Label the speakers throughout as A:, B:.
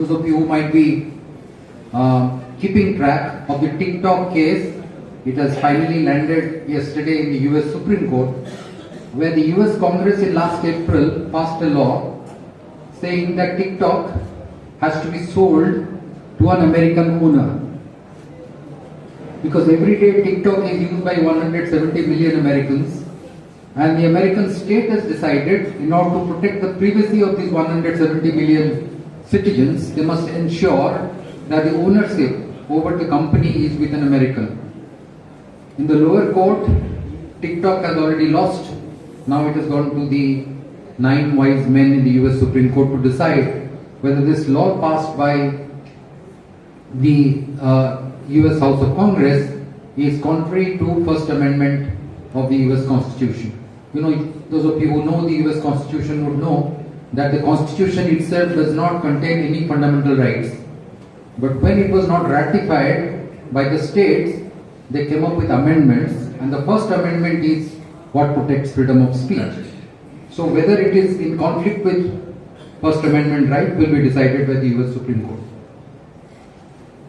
A: Those of you who might be keeping track of the TikTok case, it has finally landed yesterday in the US Supreme Court, where the US Congress in last April passed a law saying that TikTok has to be sold to an American owner. Because every day TikTok is used by 170 million Americans, and the American state has decided, in order to protect the privacy of these 170 million citizens, they must ensure that the ownership over the company is with an American. In the lower court, TikTok has already lost. Now it has gone to the 9 wise men in the US Supreme Court to decide whether this law passed by the US House of Congress is contrary to First Amendment of the US Constitution. You know, those of you who know the US Constitution would know that the Constitution itself does not contain any fundamental rights. But when it was not ratified by the states, they came up with amendments, and the first amendment is what protects freedom of speech. So whether it is in conflict with First Amendment right will be decided by the US Supreme Court.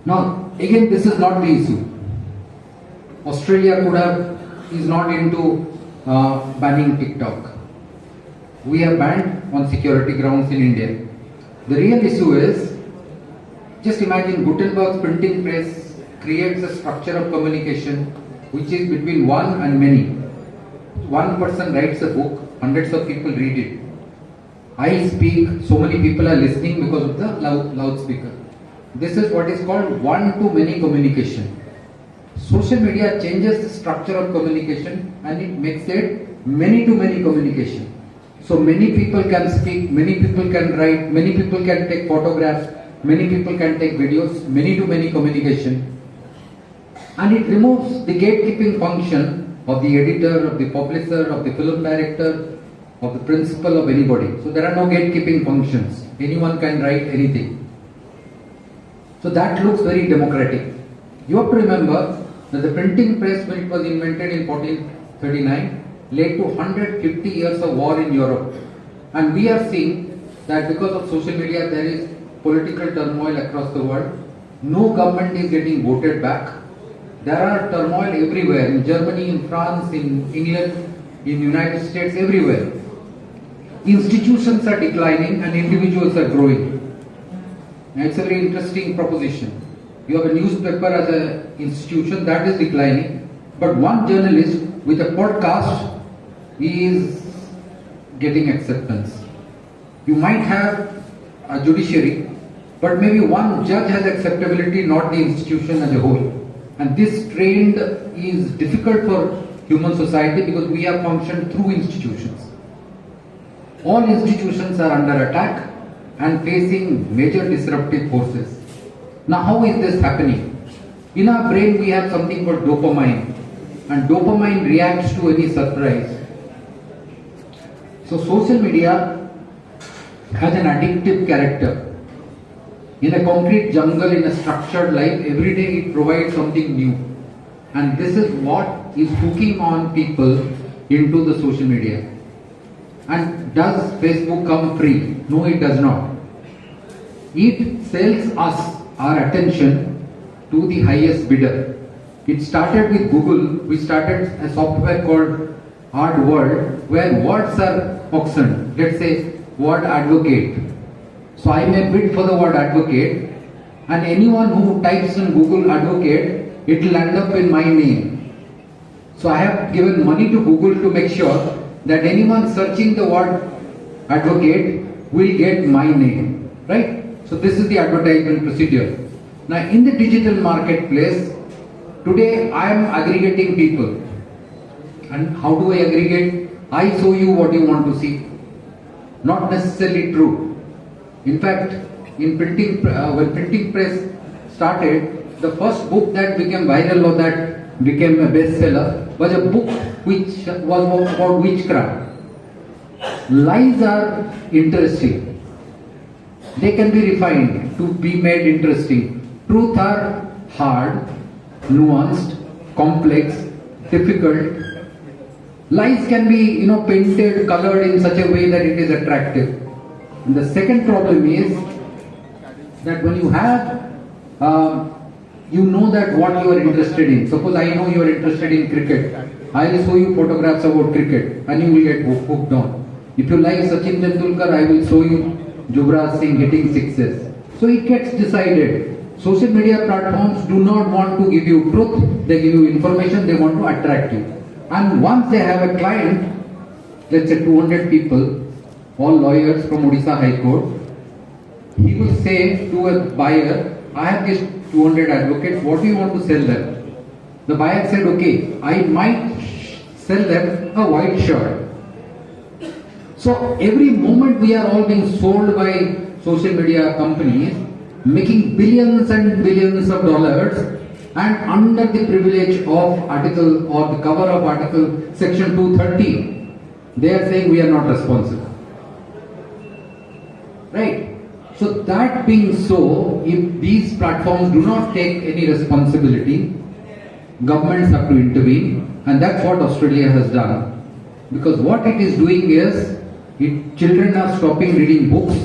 A: Now, again, this is not the issue. Australia is not into banning TikTok. We have banned on security grounds in India. The real issue is, just imagine Gutenberg's printing press creates a structure of communication which is between one and many. One person writes a book, hundreds of people read it. I speak, so many people are listening because of the loudspeaker. This is what is called one-to-many communication. Social media changes the structure of communication and it makes it many-to-many communication. So many people can speak, many people can write, many people can take photographs, many people can take videos, many-to-many communication. And it removes the gatekeeping function of the editor, of the publisher, of the film director, of the principal, of anybody. So there are no gatekeeping functions. Anyone can write anything. So that looks very democratic. You have to remember that the printing press, when it was invented in 1439, led to 150 years of war in Europe. And we are seeing that because of social media there is political turmoil across the world. No government is getting voted back. There are turmoil everywhere, in Germany, in France, in England, in the United States, everywhere. Institutions are declining and individuals are growing. And it's a very interesting proposition. You have a newspaper as an institution that is declining, but one journalist with a podcast is getting acceptance. You might have a judiciary, but maybe one judge has acceptability, not the institution as a whole. And this trend is difficult for human society because we have functioned through institutions. All institutions are under attack and facing major disruptive forces. Now, how is this happening? In our brain we have something called dopamine, and dopamine reacts to any surprise. So social media has an addictive character. In a concrete jungle, in a structured life, every day it provides something new. And this is what is hooking on people into the social media. And does Facebook come free? No, it does not. It sells us our attention to the highest bidder. It started with Google. We started a software called Art World, where words are auctioned. Let's say word advocate. So I may bid for the word advocate, and anyone who types in Google advocate, it will end up in my name. So I have given money to Google to make sure that anyone searching the word advocate will get my name, right? So this is the advertisement procedure. Now in the digital marketplace, today I am aggregating people. And how do I aggregate? I show you what you want to see. Not necessarily true. In fact, in when printing press started, the first book that became viral or that became a bestseller was a book which was about witchcraft. Lies are interesting. They can be refined to be made interesting. Truth are hard, nuanced, complex, difficult. Lies can be, painted, colored in such a way that it is attractive. And the second problem is that when you have, you know that what you are interested in. Suppose I know you are interested in cricket. I will show you photographs about cricket and you will get hooked on. If you like Sachin Tendulkar, I will show you Yuvraj Singh hitting sixes. So it gets decided. Social media platforms do not want to give you truth, they give you information, they want to attract you. And once they have a client, let's say 200 people, all lawyers from Odisha High Court, he will say to a buyer, I have these 200 advocates, what do you want to sell them? The buyer said, okay, I might sell them a white shirt. So every moment we are all being sold by social media companies, making billions and billions of dollars, and under the privilege of article or the cover of article section 230, they are saying we are not responsible. Right? So that being so, if these platforms do not take any responsibility, governments have to intervene, and that's what Australia has done. Because what it is doing is, children are stopping reading books,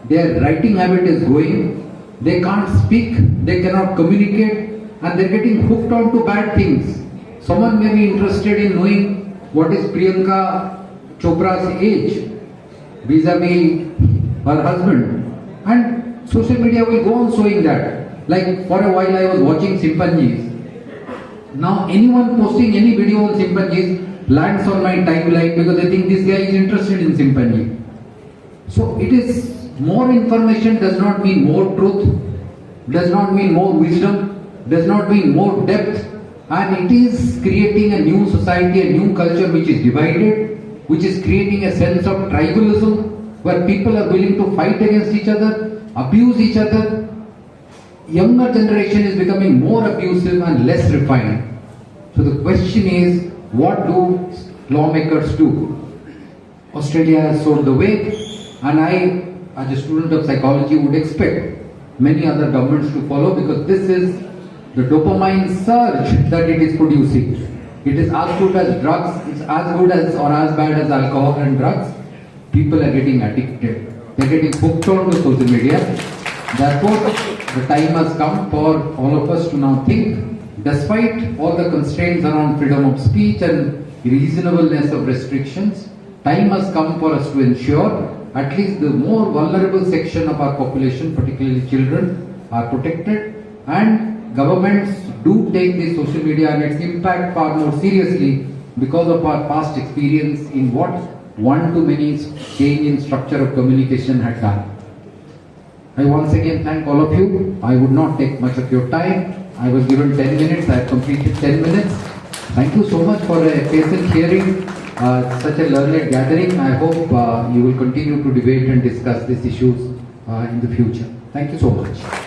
A: their writing habit is going, they can't speak, they cannot communicate, and they're getting hooked on to bad things. Someone may be interested in knowing what is Priyanka Chopra's age vis-a-vis her husband, and social media will go on showing that. Like for a while I was watching chimpanzees. Now anyone posting any video on chimpanzees lands on my timeline because they think this guy is interested in chimpanzee. So it is, more information does not mean more truth, does not mean more wisdom, does not mean more depth, and it is creating a new society, a new culture which is divided, which is creating a sense of tribalism where people are willing to fight against each other, abuse each other. Younger generation is becoming more abusive and less refined. So the question is, what do lawmakers do? Australia has showed the way, and I, as a student of psychology, would expect many other governments to follow, because this is the dopamine surge that it is producing. It is as good as drugs, it's as good as or as bad as alcohol and drugs. People are getting addicted. They are getting hooked on to social media. Therefore, the time has come for all of us to now think, despite all the constraints around freedom of speech and reasonableness of restrictions, time has come for us to ensure at least the more vulnerable section of our population, particularly children, are protected, and governments do take the social media and its impact far more seriously because of our past experience in what one-to-many change in structure of communication had done. I once again thank all of you. I would not take much of your time. I was given 10 minutes. I have completed 10 minutes. Thank you so much for a patient hearing, such a learned gathering. I hope you will continue to debate and discuss these issues in the future. Thank you so much.